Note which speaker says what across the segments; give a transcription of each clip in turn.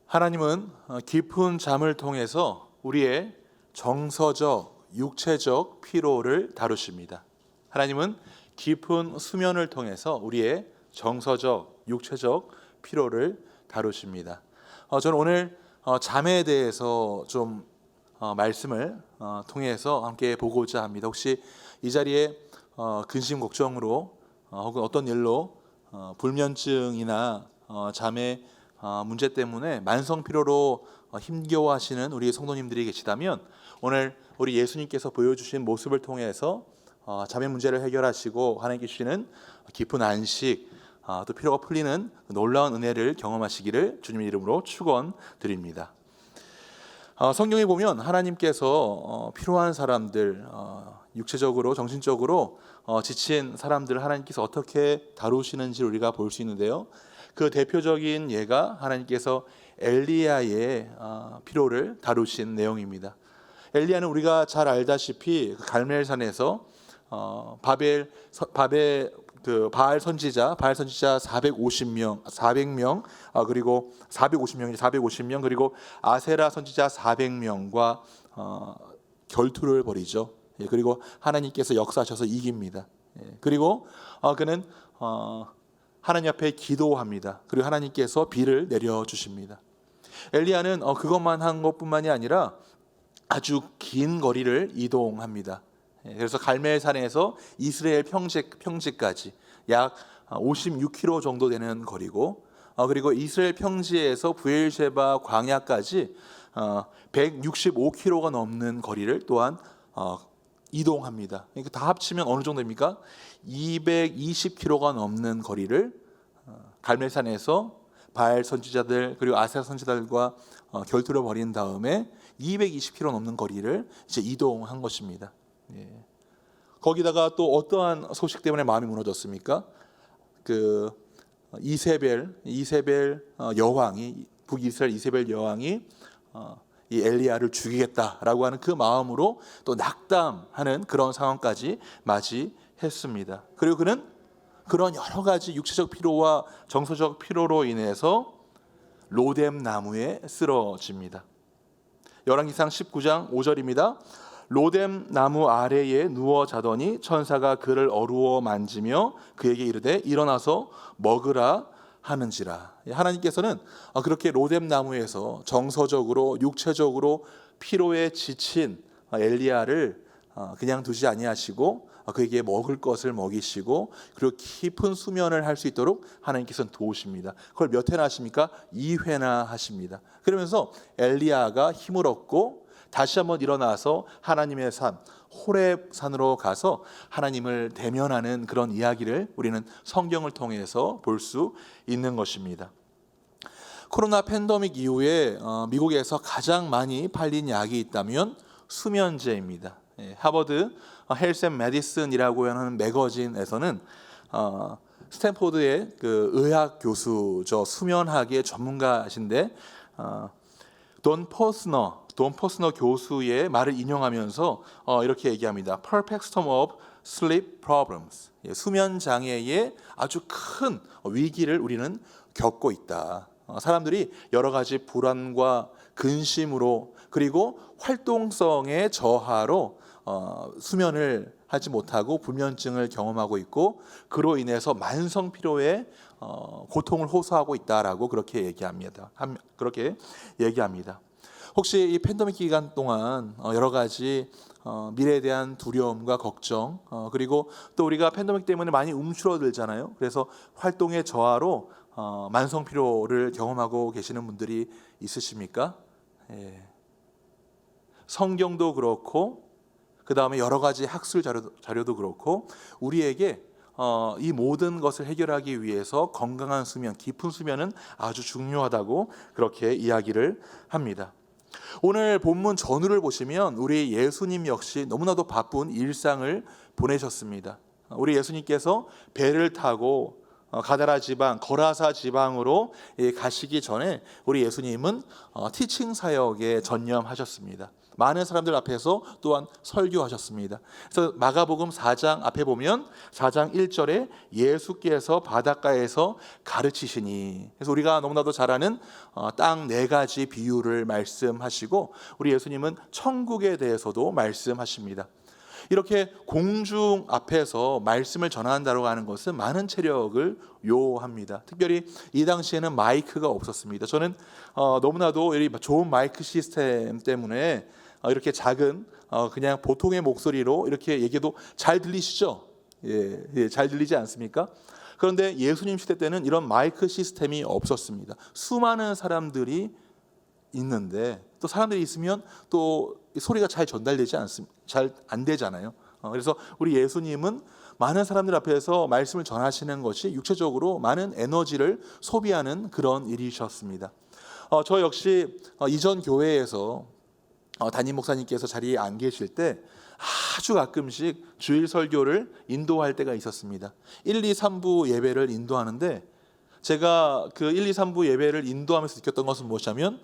Speaker 1: 하나님은 깊은 잠을 통해서 우리의 정서적, 육체적 피로를 다루십니다. 하나님은 깊은 수면을 통해서 우리의 정서적, 육체적 피로를 다루십니다. 저는 오늘 잠에 대해서 좀 말씀을 통해서 함께 보고자 합니다. 혹시 이 자리에 근심 걱정으로 혹은 어떤 일로 불면증이나 잠의 문제 때문에 만성 피로로 힘겨워하시는 우리 성도님들이 계시다면 오늘 우리 예수님께서 보여주신 모습을 통해서 잠의 문제를 해결하시고 하나님께 주시는 깊은 안식, 또 피로가 풀리는 놀라운 은혜를 경험하시기를 주님의 이름으로 축원드립니다. 성경에 보면 하나님께서 필요한 사람들, 육체적으로 정신적으로 지친 사람들을 하나님께서 어떻게 다루시는지 우리가 볼 수 있는데요. 그 대표적인 예가 하나님께서 엘리야의 피로를 다루신 내용입니다. 엘리야는 우리가 잘 알다시피 갈멜산에서 바알 선지자 400명 그리고 450명 그리고 아세라 선지자 400명과 결투를 벌이죠. 그리고 하나님께서 역사하셔서 이깁니다. 그리고 그는 하나님 앞에 기도합니다. 그리고 하나님께서 비를 내려 주십니다. 엘리야는 그것만 한 것뿐만이 아니라 아주 긴 거리를 이동합니다. 그래서 갈멜산에서 이스라엘 평지까지 약 56km 정도 되는 거리고, 그리고 이스라엘 평지에서 브엘셰바 광야까지 165km가 넘는 거리를 또한 이동합니다. 그러니까 다 합치면 어느 정도입니까? 220km가 넘는 거리를 갈멜산에서 바알 선지자들 그리고 아세라 선지자들과 결투를 벌인 다음에 220km 넘는 거리를 이제 이동한 것입니다. 거기다가 또 어떠한 소식 때문에 마음이 무너졌습니까? 그 이세벨 여왕이, 북이스라엘 이세벨 여왕이 이 엘리야를 죽이겠다라고 하는 그 마음으로 또 낙담하는 그런 상황까지 맞이했습니다. 그리고 그는 그런 여러 가지 육체적 피로와 정서적 피로로 인해서 로뎀 나무에 쓰러집니다. 열왕기상 19장 5절입니다. 로뎀 나무 아래에 누워 자더니 천사가 그를 어루어 만지며 그에게 이르되 일어나서 먹으라 하는지라. 하나님께서는 그렇게 로뎀 나무에서 정서적으로 육체적으로 피로에 지친 엘리야를 그냥 두지 아니하시고 그에게 먹을 것을 먹이시고 그리고 깊은 수면을 할 수 있도록 하나님께서는 도우십니다. 그걸 몇 회나 하십니까? 2회나 하십니다. 그러면서 엘리야가 힘을 얻고 다시 한번 일어나서 하나님의 산 호렙 산으로 가서 하나님을 대면하는 그런 이야기를 우리는 성경을 통해서 볼 수 있는 것입니다. 코로나 팬데믹 이후에 미국에서 가장 많이 팔린 약이 있다면 수면제입니다. 하버드 헬스 앤 메디슨이라고 하는 매거진에서는 스탠포드의 그 의학 교수죠, 수면학의 전문가신데 돈 포스너 교수의 말을 인용하면서 이렇게 얘기합니다. Perfect storm of sleep problems. 수면 장애의 아주 큰 위기를 우리는 겪고 있다. 사람들이 여러 가지 불안과 근심으로 그리고 활동성의 저하로 수면을 하지 못하고 불면증을 경험하고 있고 그로 인해서 만성 피로에 고통을 호소하고 있다라고 그렇게 얘기합니다. 혹시 이 팬데믹 기간 동안 여러 가지 미래에 대한 두려움과 걱정 그리고 또 우리가 팬데믹 때문에 많이 움츠러들잖아요. 그래서 활동의 저하로 만성 피로를 경험하고 계시는 분들이 있으십니까? 성경도 그렇고 그 다음에 여러 가지 학술 자료도 그렇고 우리에게 이 모든 것을 해결하기 위해서 건강한 수면, 깊은 수면은 아주 중요하다고 그렇게 이야기를 합니다. 오늘 본문 전후를 보시면 우리 예수님 역시 너무나도 바쁜 일상을 보내셨습니다. 우리 예수님께서 배를 타고 가다라 지방, 거라사 지방으로 가시기 전에 우리 예수님은 티칭 사역에 전념하셨습니다. 많은 사람들 앞에서 또한 설교하셨습니다. 그래서 마가복음 4장 앞에 보면 4장 1절에 예수께서 바닷가에서 가르치시니, 그래서 우리가 너무나도 잘 아는 땅 네 가지 비유를 말씀하시고 우리 예수님은 천국에 대해서도 말씀하십니다. 이렇게 공중 앞에서 말씀을 전한다고 하는 것은 많은 체력을 요합니다. 특별히 이 당시에는 마이크가 없었습니다. 저는 너무나도 좋은 마이크 시스템 때문에 이렇게 작은 그냥 보통의 목소리로 이렇게 얘기해도 잘 들리시죠? 예, 잘 들리지 않습니까? 그런데 예수님 시대 때는 이런 마이크 시스템이 없었습니다. 수많은 사람들이 있는데 또 사람들이 있으면 또 소리가 잘 전달되지 않습니다. 잘 안 되잖아요. 그래서 우리 예수님은 많은 사람들 앞에서 말씀을 전하시는 것이 육체적으로 많은 에너지를 소비하는 그런 일이셨습니다. 저 역시 이전 교회에서 담임 목사님께서 자리에 안 계실 때 아주 가끔씩 주일 설교를 인도할 때가 있었습니다. 1, 2, 3부 예배를 인도하는데 제가 그 1, 2, 3부 예배를 인도하면서 느꼈던 것은 무엇이냐면,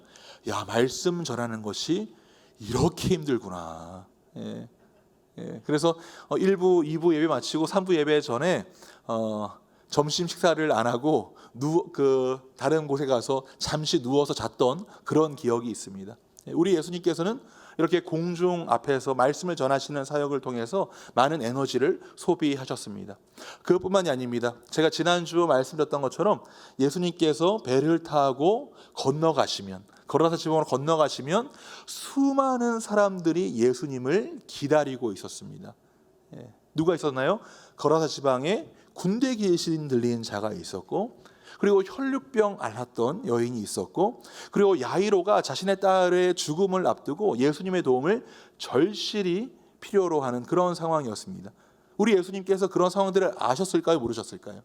Speaker 1: 야, 말씀 전하는 것이 이렇게 힘들구나. 그래서 1부, 2부 예배 마치고 3부 예배 전에 점심 식사를 안 하고 다른 곳에 가서 잠시 누워서 잤던 그런 기억이 있습니다. 우리 예수님께서는 이렇게 공중 앞에서 말씀을 전하시는 사역을 통해서 많은 에너지를 소비하셨습니다. 그것뿐만이 아닙니다. 제가 지난주 말씀드렸던 것처럼 예수님께서 배를 타고 걸어서 지방으로 건너가시면 수많은 사람들이 예수님을 기다리고 있었습니다. 누가 있었나요? 거라사 지방에 군대 귀신 들린 자가 있었고, 그리고 혈루병 앓았던 여인이 있었고, 그리고 야이로가 자신의 딸의 죽음을 앞두고 예수님의 도움을 절실히 필요로 하는 그런 상황이었습니다. 우리 예수님께서 그런 상황들을 아셨을까요? 모르셨을까요?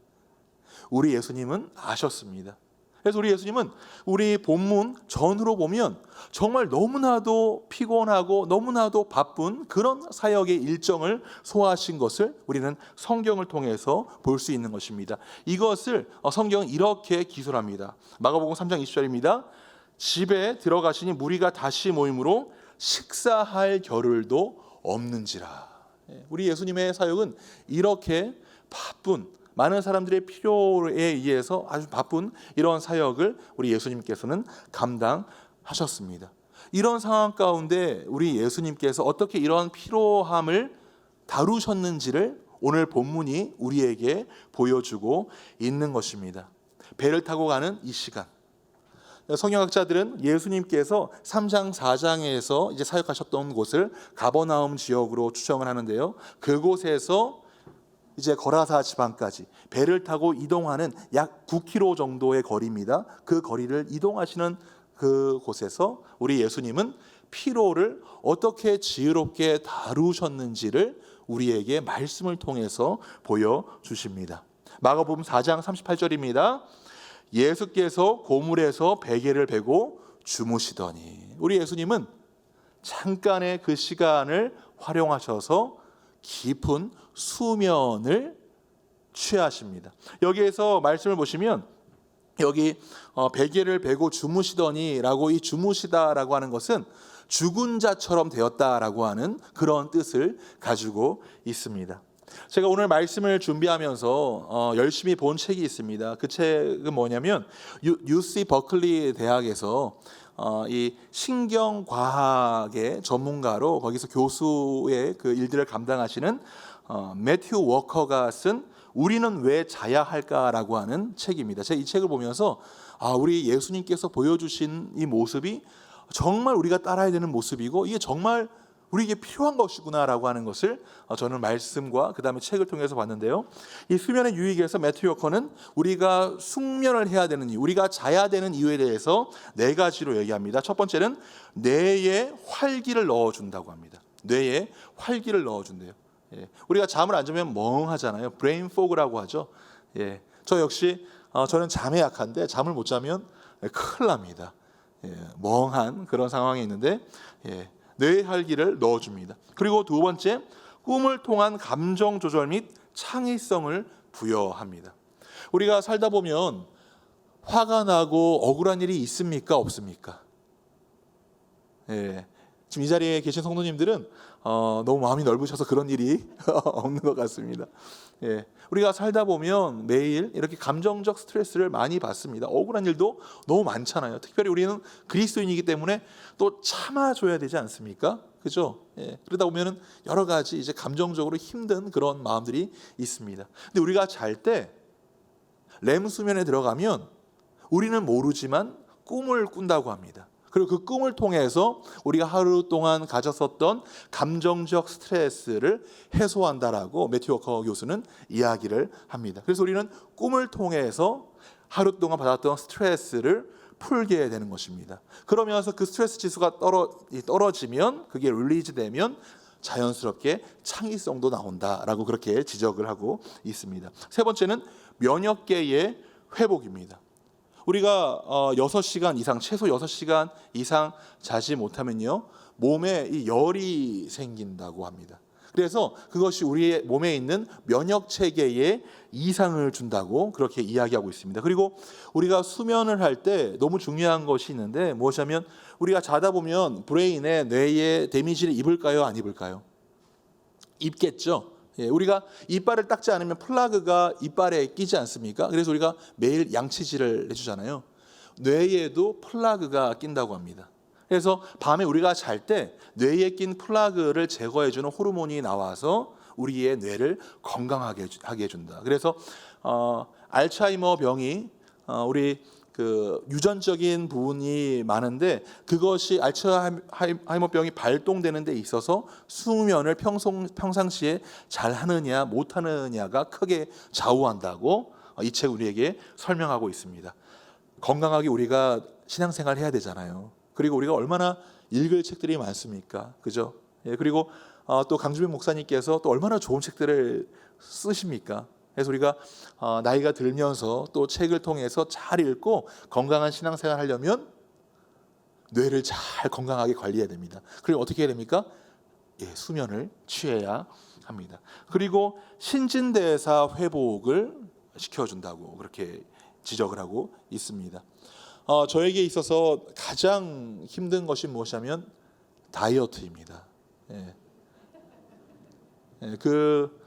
Speaker 1: 우리 예수님은 아셨습니다. 그래서 우리 예수님은 우리 본문 전후로 보면 정말 너무나도 피곤하고 너무나도 바쁜 그런 사역의 일정을 소화하신 것을 우리는 성경을 통해서 볼 수 있는 것입니다. 이것을 성경은 이렇게 기술합니다. 마가복음 3장 20절입니다. 집에 들어가시니 무리가 다시 모임으로 식사할 겨를도 없는지라. 우리 예수님의 사역은 이렇게 바쁜, 많은 사람들의 필요에 의해서 아주 바쁜 이런 사역을 우리 예수님께서는 감당하셨습니다. 이런 상황 가운데 우리 예수님께서 어떻게 이런 피로함을 다루셨는지를 오늘 본문이 우리에게 보여주고 있는 것입니다. 배를 타고 가는 이 시간, 성경학자들은 예수님께서 3장 4장에서 이제 사역하셨던 곳을 가버나움 지역으로 추정을 하는데요. 그곳에서 이제 거라사 지방까지 배를 타고 이동하는 약 9km 정도의 거리입니다. 그 거리를 이동하시는 그 곳에서 우리 예수님은 피로를 어떻게 지혜롭게 다루셨는지를 우리에게 말씀을 통해서 보여주십니다. 마가복음 4장 38절입니다. 예수께서 고물에서 베개를 베고 주무시더니, 우리 예수님은 잠깐의 그 시간을 활용하셔서 깊은 수면을 취하십니다. 여기에서 말씀을 보시면 여기 베개를 베고 주무시더니라고, 이 주무시다라고 하는 것은 죽은 자처럼 되었다라고 하는 그런 뜻을 가지고 있습니다. 제가 오늘 말씀을 준비하면서 열심히 본 책이 있습니다. 그 책은 뭐냐면 UC 버클리 대학에서 이 신경과학의 전문가로 거기서 교수의 그 일들을 감당하시는 매튜 워커가 쓴 우리는 왜 자야 할까라고 하는 책입니다. 제가 이 책을 보면서 우리 예수님께서 보여주신 이 모습이 정말 우리가 따라야 되는 모습이고 이게 정말 우리에게 필요한 것이구나라고 하는 것을 저는 말씀과 그 다음에 책을 통해서 봤는데요. 이 수면의 유익에서 매튜 워커는 우리가 숙면을 해야 되는 이유, 우리가 자야 되는 이유에 대해서 4가지로 얘기합니다. 첫 번째는 뇌에 활기를 넣어준다고 합니다. 뇌에 활기를 넣어준대요. 우리가 잠을 안 자면 멍하잖아요. 브레인 포그라고 하죠. 저 역시 저는 잠에 약한데 잠을 못 자면 큰일 납니다. 멍한 그런 상황이 있는데 뇌의 활기를 넣어줍니다. 그리고 두 번째, 꿈을 통한 감정 조절 및 창의성을 부여합니다. 우리가 살다 보면 화가 나고 억울한 일이 있습니까? 없습니까? 지금 이 자리에 계신 성도님들은 너무 마음이 넓으셔서 그런 일이 없는 것 같습니다. 예, 우리가 살다 보면 매일 이렇게 감정적 스트레스를 많이 받습니다. 억울한 일도 너무 많잖아요. 특별히 우리는 그리스도인이기 때문에 또 참아줘야 되지 않습니까? 그죠? 예, 그러다 보면은 여러 가지 이제 감정적으로 힘든 그런 마음들이 있습니다. 근데 우리가 잘 때 렘 수면에 들어가면 우리는 모르지만 꿈을 꾼다고 합니다. 그리고 그 꿈을 통해서 우리가 하루 동안 가졌었던 감정적 스트레스를 해소한다라고 매튜 워커 교수는 이야기를 합니다. 그래서 우리는 꿈을 통해서 하루 동안 받았던 스트레스를 풀게 되는 것입니다. 그러면서 그 스트레스 지수가 떨어지면, 그게 릴리즈 되면 자연스럽게 창의성도 나온다라고 그렇게 지적을 하고 있습니다. 세 번째는 면역계의 회복입니다. 우리가 6시간 이상, 최소 6시간 이상 자지 못하면요, 몸에 이 열이 생긴다고 합니다. 그래서 그것이 우리의 몸에 있는 면역 체계에 이상을 준다고 그렇게 이야기하고 있습니다. 그리고 우리가 수면을 할 때 너무 중요한 것이 있는데, 무엇이냐면 우리가 자다 보면 브레인에, 뇌에 데미지를 입을까요, 안 입을까요? 입겠죠. 예, 우리가 이빨을 닦지 않으면 플라그가 이빨에 끼지 않습니까? 그래서 우리가 매일 양치질을 해주잖아요. 뇌에도 플라그가 낀다고 합니다. 그래서 밤에 우리가 잘 때 뇌에 낀 플라그를 제거해주는 호르몬이 나와서 우리의 뇌를 건강하게 하게 해준다. 그래서 알츠하이머 병이 우리 그 유전적인 부분이 많은데, 그것이 알츠하이머 병이 발동되는 데 있어서 수면을 평상시에 잘 하느냐 못 하느냐가 크게 좌우한다고 이 책 우리에게 설명하고 있습니다. 건강하게 우리가 신앙생활 해야 되잖아요. 그리고 우리가 얼마나 읽을 책들이 많습니까? 그죠? 예, 그리고 또 강주빈 목사님께서 또 얼마나 좋은 책들을 쓰십니까? 그래서 우리가 나이가 들면서 또 책을 통해서 잘 읽고 건강한 신앙생활 하려면 뇌를 잘 건강하게 관리해야 됩니다. 그리고 어떻게 해야 됩니까? 예, 수면을 취해야 합니다. 그리고 신진대사 회복을 시켜준다고 그렇게 지적을 하고 있습니다. 저에게 있어서 가장 힘든 것이 무엇이냐면 다이어트입니다. 예. 예, 그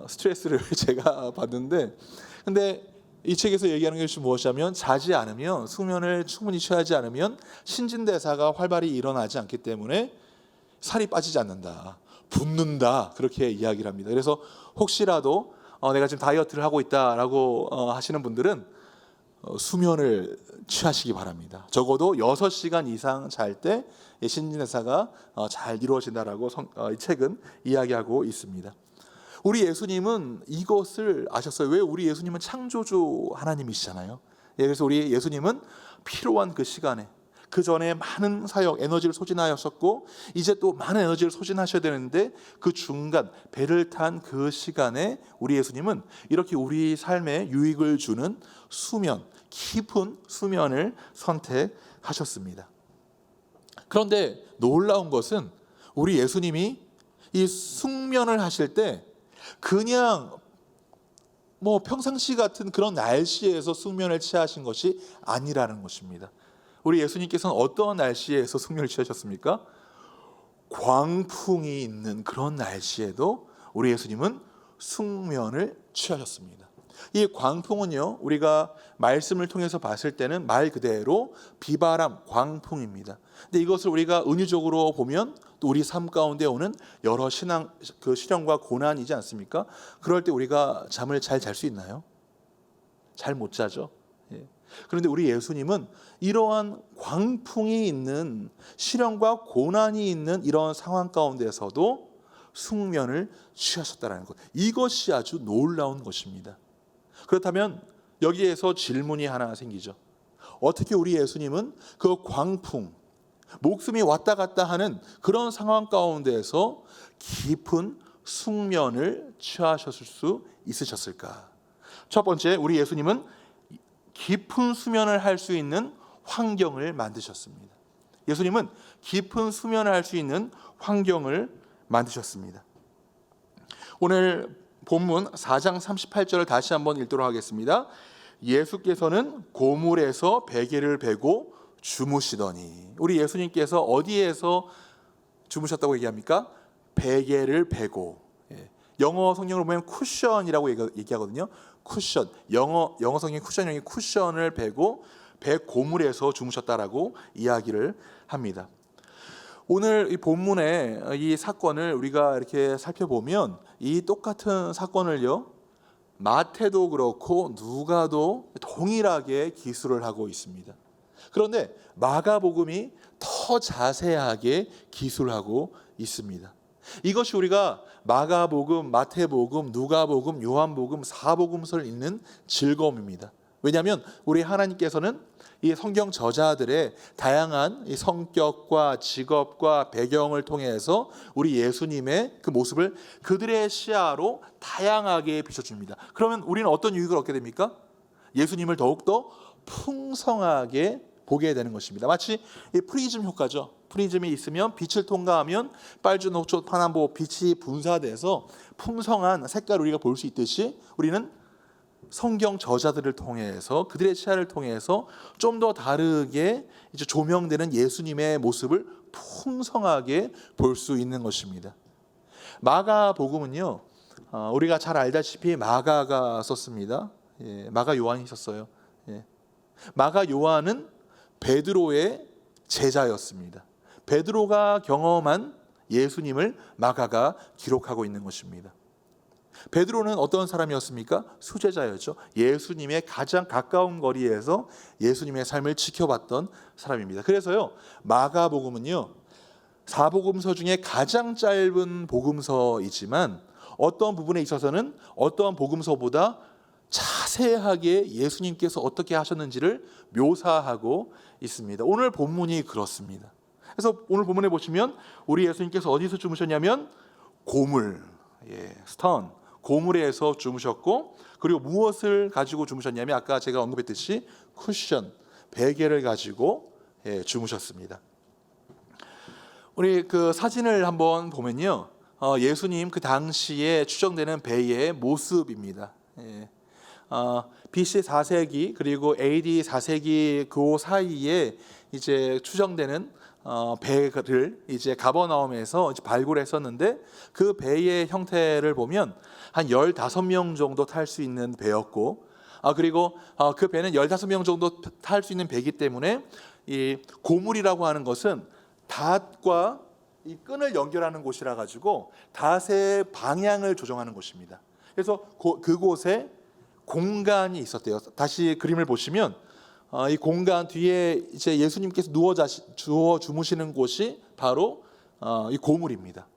Speaker 1: 스트레스를 제가 받는데, 근데 이 책에서 얘기하는 것이 무엇이냐면 자지 않으면, 수면을 충분히 취하지 않으면 신진대사가 활발히 일어나지 않기 때문에 살이 빠지지 않는다, 붓는다, 그렇게 이야기를 합니다. 그래서 혹시라도 내가 지금 다이어트를 하고 있다라고 하시는 분들은 수면을 취하시기 바랍니다. 적어도 6시간 이상 잘 때 신진대사가 잘 이루어진다라고 이 책은 이야기하고 있습니다. 우리 예수님은 이것을 아셨어요. 왜? 우리 예수님은 창조주 하나님이시잖아요. 예, 그래서 우리 예수님은 필요한 그 시간에, 그 전에 많은 사역, 에너지를 소진하셨고 이제 또 많은 에너지를 소진하셔야 되는데, 그 중간 배를 탄 그 시간에 우리 예수님은 이렇게 우리 삶에 유익을 주는 수면, 깊은 수면을 선택하셨습니다. 그런데 놀라운 것은 우리 예수님이 이 숙면을 하실 때 그냥 평상시 같은 그런 날씨에서 숙면을 취하신 것이 아니라는 것입니다. 우리 예수님께서는 어떤 날씨에서 숙면을 취하셨습니까? 광풍이 있는 그런 날씨에도 우리 예수님은 숙면을 취하셨습니다. 이 광풍은요, 우리가 말씀을 통해서 봤을 때는 말 그대로 비바람, 광풍입니다. 근데 이것을 우리가 은유적으로 보면 또 우리 삶 가운데 오는 여러 시련과 고난이지 않습니까? 그럴 때 우리가 잠을 잘 잘 수 있나요? 잘 못 자죠. 예. 그런데 우리 예수님은 이러한 광풍이 있는, 시련과 고난이 있는 이런 상황 가운데서도 숙면을 취하셨다는 것, 이것이 아주 놀라운 것입니다. 그렇다면 여기에서 질문이 하나 생기죠. 어떻게 우리 예수님은 그 광풍, 목숨이 왔다 갔다 하는 그런 상황 가운데에서 깊은 숙면을 취하셨을 수 있으셨을까? 첫 번째, 우리 예수님은 깊은 수면을 할 수 있는 환경을 만드셨습니다. 예수님은 깊은 수면을 할 수 있는 환경을 만드셨습니다. 오늘 본문 4장 38절을 다시 한번 읽도록 하겠습니다. 예수께서는 고물에서 베개를 베고 주무시더니, 우리 예수님께서 어디에서 주무셨다고 얘기합니까? 베개를 베고. 예. 영어 성경으로 보면 쿠션이라고 얘기하거든요. 쿠션. 영어 성경 쿠션이 쿠션을 베고 배고물에서 주무셨다라고 이야기를 합니다. 오늘 이 본문의 이 사건을 우리가 이렇게 살펴보면 이 똑같은 사건을요, 마태도 그렇고 누가도 동일하게 기술을 하고 있습니다. 그런데 마가복음이 더 자세하게 기술하고 있습니다. 이것이 우리가 마가복음, 마태복음, 누가복음, 요한복음, 사복음서를 읽는 즐거움입니다. 왜냐하면 우리 하나님께서는 이 성경 저자들의 다양한 이 성격과 직업과 배경을 통해서 우리 예수님의 그 모습을 그들의 시야로 다양하게 비춰줍니다. 그러면 우리는 어떤 유익을 얻게 됩니까? 예수님을 더욱더 풍성하게 보게 되는 것입니다. 마치 이 프리즘 효과죠. 프리즘이 있으면 빛을 통과하면 빨주, 녹초, 파남보 빛이 분사돼서 풍성한 색깔을 우리가 볼 수 있듯이 우리는 성경 저자들을 통해서 그들의 시야를 통해서 좀 더 다르게 이제 조명되는 예수님의 모습을 풍성하게 볼 수 있는 것입니다. 마가복음은요, 우리가 잘 알다시피 마가가 썼습니다. 예, 마가 요한이 썼어요. 예. 마가 요한은 베드로의 제자였습니다. 베드로가 경험한 예수님을 마가가 기록하고 있는 것입니다. 베드로는 어떤 사람이었습니까? 수제자였죠. 예수님의 가장 가까운 거리에서 예수님의 삶을 지켜봤던 사람입니다. 그래서요, 마가복음은요, 사복음서 중에 가장 짧은 복음서이지만 어떤 부분에 있어서는 어떠한 복음서보다 자세하게 예수님께서 어떻게 하셨는지를 묘사하고 있습니다. 오늘 본문이 그렇습니다. 그래서 오늘 본문에 보시면 우리 예수님께서 어디서 주무셨냐면 고물, 스톤, 고물에서 주무셨고, 그리고 무엇을 가지고 주무셨냐면 아까 제가 언급했듯이 쿠션, 베개를 가지고 주무셨습니다. 우리 그 사진을 한번 보면요, 예수님 그 당시에 추정되는 배의 모습입니다. BC 4세기 그리고 AD 4세기 그 사이에 이제 추정되는 배를 이제 가버나움에서 발굴했었는데 그 배의 형태를 보면 한 15명 정도 탈 수 있는 배였고, 그리고 그 배는 15명 정도 탈 수 있는 배이기 때문에 이 고물이라고 하는 것은 닷과 이 끈을 연결하는 곳이라 가지고 닷의 방향을 조정하는 곳입니다. 그래서 그곳에 공간이 있었대요. 다시 그림을 보시면 이 공간 뒤에 이제 예수님께서 누워 주무시는 곳이 바로 이 고물입니다.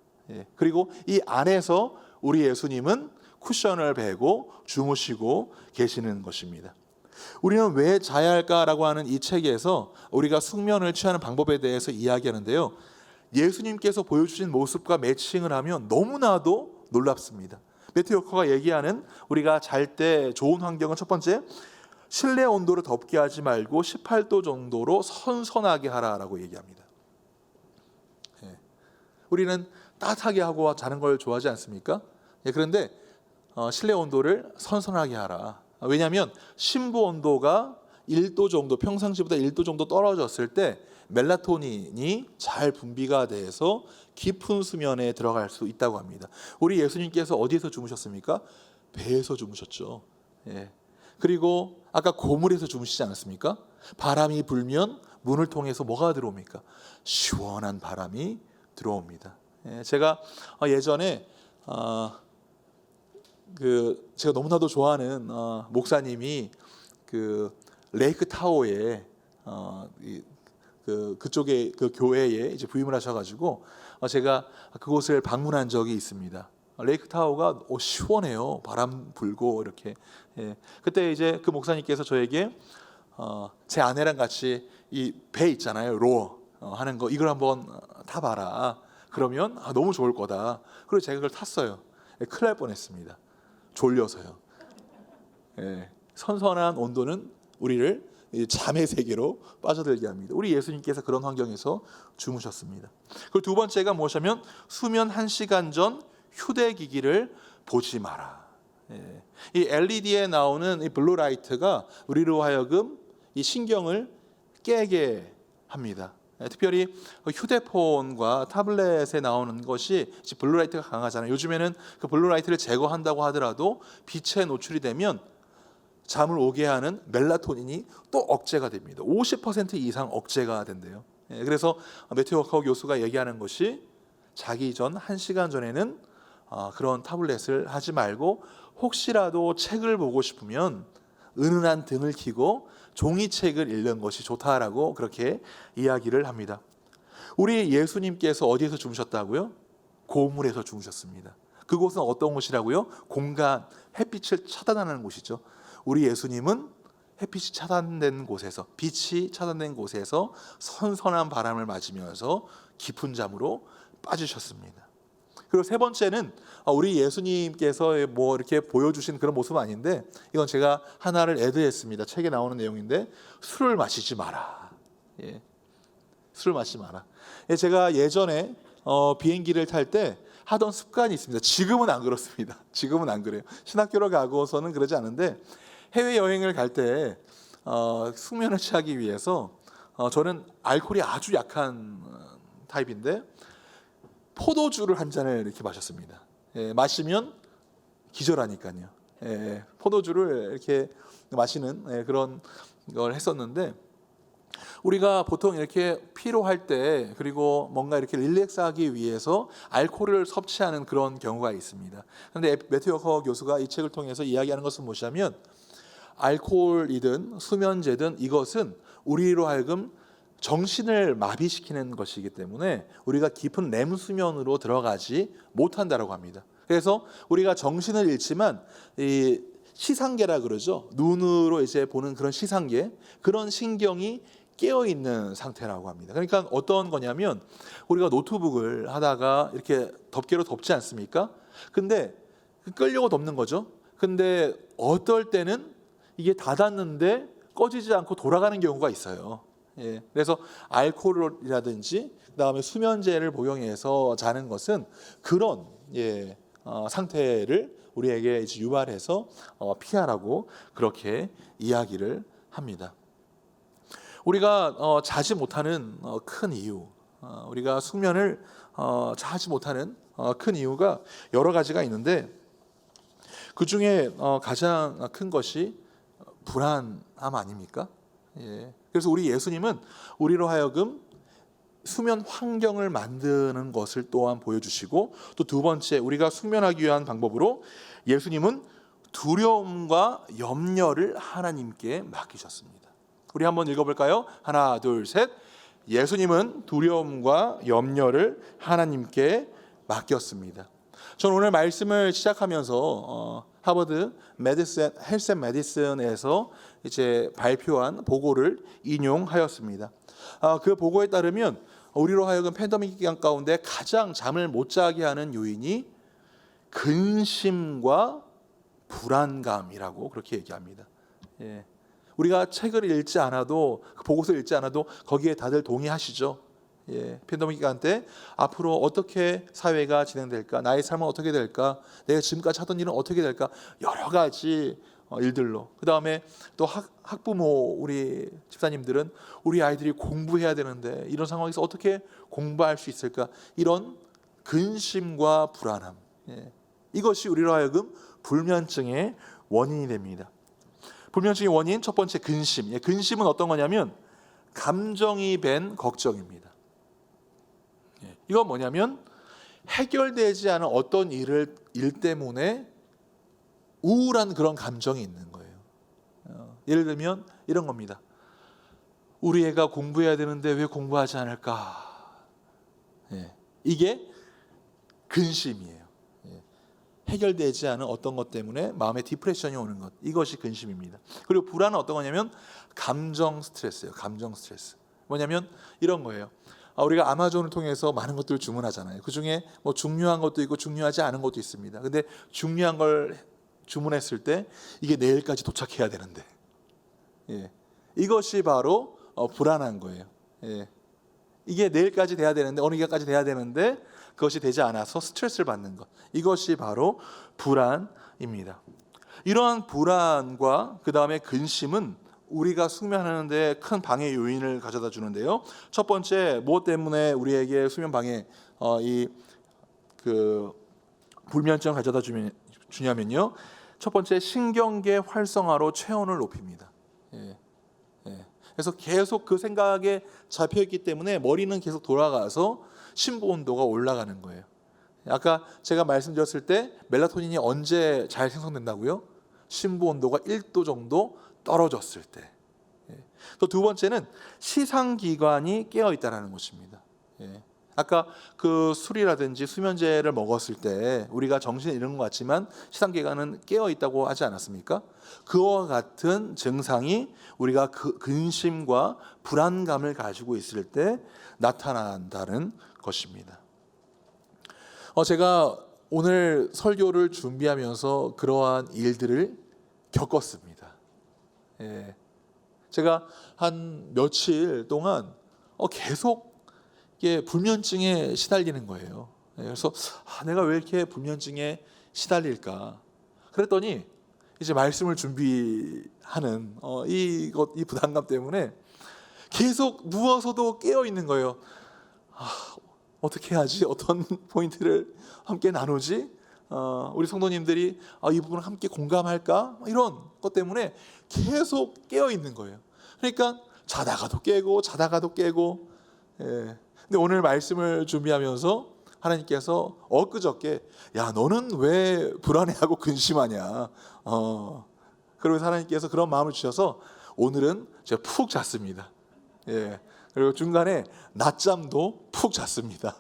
Speaker 1: 그리고 이 안에서 우리 예수님은 쿠션을 베고 주무시고 계시는 것입니다. 우리는 왜 자야 할까라고 하는 이 책에서 우리가 숙면을 취하는 방법에 대해서 이야기하는데요, 예수님께서 보여주신 모습과 매칭을 하면 너무나도 놀랍습니다. 매튜 요커가 얘기하는 우리가 잘 때 좋은 환경은 첫 번째, 실내 온도를 덥게 하지 말고 18도 정도로 선선하게 하라라고 얘기합니다. 우리는 따뜻하게 하고 자는 걸 좋아하지 않습니까? 그런데 실내 온도를 선선하게 하라. 왜냐하면 심부 온도가 1도 정도, 평상시보다 1도 정도 떨어졌을 때 멜라토닌이 잘 분비가 돼서 깊은 수면에 들어갈 수 있다고 합니다. 우리 예수님께서 어디에서 주무셨습니까? 배에서 주무셨죠. 그리고 아까 고물에서 주무시지 않았습니까? 바람이 불면 문을 통해서 뭐가 들어옵니까? 시원한 바람이 들어옵니다. 제가 예전에 제가 너무나도 좋아하는 목사님이 그 레이크 타워에 그쪽에 그 교회에 이제 부임을 하셔가지고 제가 그곳을 방문한 적이 있습니다. 레이크 타워가 시원해요. 바람 불고 이렇게. 그때 이제 그 목사님께서 저에게 제 아내랑 같이 이 배 있잖아요, 로어 하는 거, 이걸 한번 타봐라. 그러면 너무 좋을 거다. 그리고 제가 그걸 탔어요. 큰일 날 뻔했습니다. 졸려서요. 선선한 온도는 우리를 잠의 세계로 빠져들게 합니다. 우리 예수님께서 그런 환경에서 주무셨습니다. 그리고 두 번째가 무엇이냐면 수면 1시간 전 휴대기기를 보지 마라. 이 LED에 나오는 이 블루라이트가 우리로 하여금 이 신경을 깨게 합니다. 특별히 휴대폰과 타블렛에 나오는 것이 블루라이트가 강하잖아요. 요즘에는 그 블루라이트를 제거한다고 하더라도 빛에 노출이 되면 잠을 오게 하는 멜라토닌이 또 억제가 됩니다. 50% 이상 억제가 된대요. 그래서 매튜 워커 교수가 얘기하는 것이 자기 전 1시간 전에는 그런 타블렛을 하지 말고 혹시라도 책을 보고 싶으면 은은한 등을 켜고 종이책을 읽는 것이 좋다라고 그렇게 이야기를 합니다. 우리 예수님께서 어디에서 주무셨다고요? 고물에서 주무셨습니다. 그곳은 어떤 곳이라고요? 공간, 햇빛을 차단하는 곳이죠. 우리 예수님은 햇빛이 차단된 곳에서, 빛이 차단된 곳에서 선선한 바람을 맞으면서 깊은 잠으로 빠지셨습니다. 그리고 세 번째는 우리 예수님께서 뭐 이렇게 보여주신 그런 모습은 아닌데, 이건 제가 하나를 애드했습니다. 책에 나오는 내용인데, 술을 마시지 마라. 술을 마시지 마라. 제가 예전에 비행기를 탈 때 하던 습관이 있습니다. 지금은 안 그렇습니다. 지금은 안 그래요. 신학교를 가고서는 그러지 않은데, 해외 여행을 갈 때 숙면을 취하기 위해서 저는 알코올이 아주 약한 타입인데 포도주를 한 잔을 이렇게 마셨습니다. 마시면 기절하니까요. 포도주를 이렇게 마시는 그런 걸 했었는데, 우리가 보통 이렇게 피로할 때 그리고 뭔가 이렇게 릴렉스하기 위해서 알코올을 섭취하는 그런 경우가 있습니다. 그런데 매튜 워커 교수가 이 책을 통해서 이야기하는 것은 무엇이냐면, 알코올이든 수면제든 이것은 우리로 하여금 정신을 마비시키는 것이기 때문에 우리가 깊은 렘 수면으로 들어가지 못한다라고 합니다. 그래서 우리가 정신을 잃지만 이 시상계라 그러죠. 눈으로 이제 보는 그런 시상계, 그런 신경이 깨어 있는 상태라고 합니다. 그러니까 어떤 거냐면, 우리가 노트북을 하다가 이렇게 덮개로 덮지 않습니까? 근데 끌려고 덮는 거죠. 근데 어떨 때는 이게 닫았는데 꺼지지 않고 돌아가는 경우가 있어요. 그래서 알코올이라든지 그다음에 수면제를 복용해서 자는 것은 그런 상태를 우리에게 이제 유발해서 피하라고 그렇게 이야기를 합니다. 우리가 자지 못하는 큰 이유, 우리가 숙면을 자지 못하는 큰 이유가 여러 가지가 있는데, 그 중에 가장 큰 것이 불안함 아닙니까? 그래서 우리 예수님은 우리로 하여금 수면 환경을 만드는 것을 또한 보여주시고, 또 두 번째, 우리가 숙면하기 위한 방법으로 예수님은 두려움과 염려를 하나님께 맡기셨습니다. 우리 한번 읽어볼까요? 하나, 둘, 셋. 예수님은 두려움과 염려를 하나님께 맡겼습니다. 저는 오늘 말씀을 시작하면서 하버드 헬스 앤 메디슨에서 이제 발표한 보고를 인용하였습니다. 그 보고에 따르면 우리로 하여금 팬데믹 기간 가운데 가장 잠을 못 자게 하는 요인이 근심과 불안감이라고 그렇게 얘기합니다. 우리가 책을 읽지 않아도, 보고서를 읽지 않아도 거기에 다들 동의하시죠. 팬데믹 기간 때 앞으로 어떻게 사회가 진행될까, 나의 삶은 어떻게 될까, 내가 지금까지 하던 일은 어떻게 될까, 여러 가지 일들로. 그 다음에 또 학부모 우리 집사님들은 우리 아이들이 공부해야 되는데 이런 상황에서 어떻게 공부할 수 있을까, 이런 근심과 불안함, 이것이 우리로 하여금 불면증의 원인이 됩니다. 불면증의 원인 첫 번째, 근심. 근심은 어떤 거냐면 감정이 밴 걱정입니다. 이건 뭐냐면 해결되지 않은 어떤 일 때문에 우울한 그런 감정이 있는 거예요. 예를 들면 이런 겁니다. 우리 애가 공부해야 되는데 왜 공부하지 않을까? 이게 근심이에요. 해결되지 않은 어떤 것 때문에 마음에 디프레션이 오는 것, 이것이 근심입니다. 그리고 불안은 어떤 거냐면 감정 스트레스예요. 감정 스트레스. 뭐냐면 이런 거예요. 우리가 아마존을 통해서 많은 것들을 주문하잖아요. 그 중에 뭐 중요한 것도 있고 중요하지 않은 것도 있습니다. 근데 중요한 걸 주문했을 때 이게 내일까지 도착해야 되는데, 이것이 바로 불안한 거예요. 이게 내일까지 돼야 되는데, 어느 기간까지 돼야 되는데 그것이 되지 않아서 스트레스를 받는 것, 이것이 바로 불안입니다. 이러한 불안과 그 다음에 근심은 우리가 숙면하는데 큰 방해 요인을 가져다 주는데요. 첫 번째, 무엇 때문에 우리에게 수면 방해 그 불면증을 가져다 주냐면요. 첫 번째, 신경계 활성화로 체온을 높입니다. 예. 그래서 계속 그 생각에 잡혀 있기 때문에 머리는 계속 돌아가서 심부 온도가 올라가는 거예요. 아까 제가 말씀드렸을 때 멜라토닌이 언제 잘 생성된다고요? 심부 온도가 1도 정도 떨어졌을 때. 또 두 번째는 시상기관이 깨어 있다는 것입니다. 아까 그 술이라든지 수면제를 먹었을 때 우리가 정신을 잃은 것 같지만 시상기관은 깨어 있다고 하지 않았습니까? 그와 같은 증상이 우리가 근심과 불안감을 가지고 있을 때 나타난다는 것입니다. 제가 오늘 설교를 준비하면서 그러한 일들을 겪었습니다. 제가 한 며칠 동안 계속 불면증에 시달리는 거예요. 그래서 내가 왜 이렇게 불면증에 시달릴까? 그랬더니 이제 말씀을 준비하는 이 부담감 때문에 계속 누워서도 깨어 있는 거예요. 어떻게 해야지? 어떤 포인트를 함께 나누지? 우리 성도님들이 이 부분을 함께 공감할까? 이런 것 때문에 계속 깨어 있는 거예요. 그러니까 자다가도 깨고. 근데 오늘 말씀을 준비하면서 하나님께서 엊그저께 너는 왜 불안해하고 근심하냐? 그러면서 하나님께서 그런 마음을 주셔서 오늘은 제가 푹 잤습니다. 그리고 중간에 낮잠도 푹 잤습니다.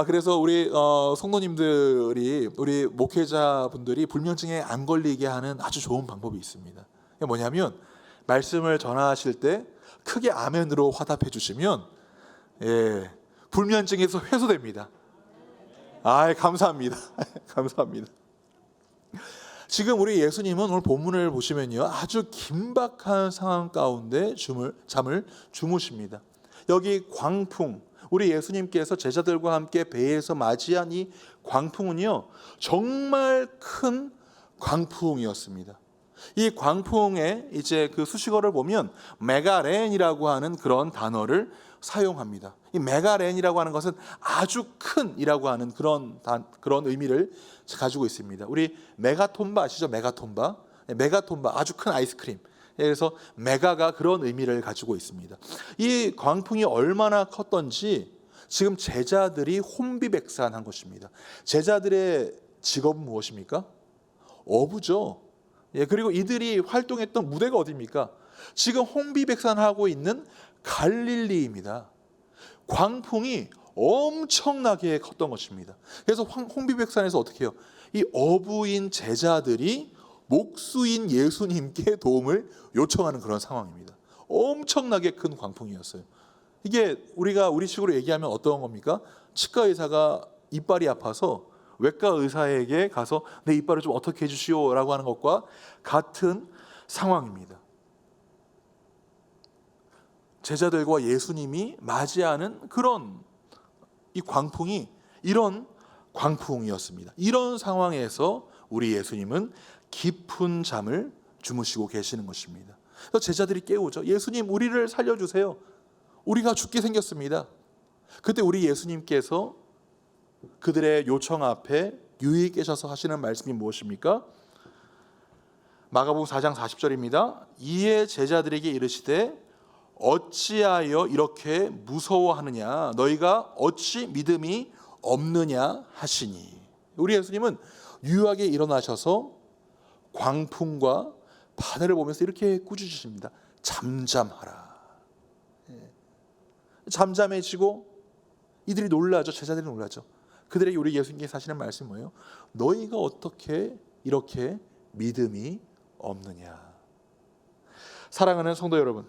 Speaker 1: 그래서 우리 성도님들이, 우리 목회자분들이 불면증에 안 걸리게 하는 아주 좋은 방법이 있습니다. 그게 뭐냐면 말씀을 전하실 때 크게 아멘으로 화답해 주시면 불면증에서 해소됩니다. 감사합니다. 감사합니다. 지금 우리 예수님은 오늘 본문을 보시면요, 아주 긴박한 상황 가운데 잠을 주무십니다. 여기 광풍, 우리 예수님께서 제자들과 함께 배에서 맞이한 이 광풍은요, 정말 큰 광풍이었습니다. 이 광풍의 이제 그 수식어를 보면 메가렌이라고 하는 그런 단어를 사용합니다. 이 메가렌이라고 하는 것은 아주 큰이라고 하는 그런 의미를 가지고 있습니다. 우리 메가톤바 아시죠? 메가톤바 아주 큰 아이스크림. 그래서 메가가 그런 의미를 가지고 있습니다. 이 광풍이 얼마나 컸던지 지금 제자들이 혼비백산한 것입니다. 제자들의 직업은 무엇입니까? 어부죠. 그리고 이들이 활동했던 무대가 어디입니까? 지금 혼비백산하고 있는 갈릴리입니다. 광풍이 엄청나게 컸던 것입니다. 그래서 혼비백산에서 어떻게 해요? 이 어부인 제자들이 목수인 예수님께 도움을 요청하는 그런 상황입니다. 엄청나게 큰 광풍이었어요. 이게 우리 식으로 얘기하면 어떤 겁니까? 치과 의사가 이빨이 아파서 외과 의사에게 가서 내 이빨을 좀 어떻게 해주시오라고 하는 것과 같은 상황입니다. 제자들과 예수님이 맞이하는 그런 이 광풍이 이런 광풍이었습니다. 이런 상황에서 우리 예수님은 깊은 잠을 주무시고 계시는 것입니다. 그래서 제자들이 깨우죠. 예수님, 우리를 살려주세요. 우리가 죽게 생겼습니다. 그때 우리 예수님께서 그들의 요청 앞에 유익 계셔서 하시는 말씀이 무엇입니까? 마가복음 4장 40절입니다. 이에 제자들에게 이르시되 어찌하여 이렇게 무서워하느냐? 너희가 어찌 믿음이 없느냐 하시니. 우리 예수님은 유하게 일어나셔서 광풍과 바다를 보면서 이렇게 꾸짖으십니다. 잠잠하라. 잠잠해지고 이들이 놀라죠. 제자들이 놀라죠. 그들에게 우리 예수님께서 하시는 말씀이 뭐예요? 너희가 어떻게 이렇게 믿음이 없느냐. 사랑하는 성도 여러분,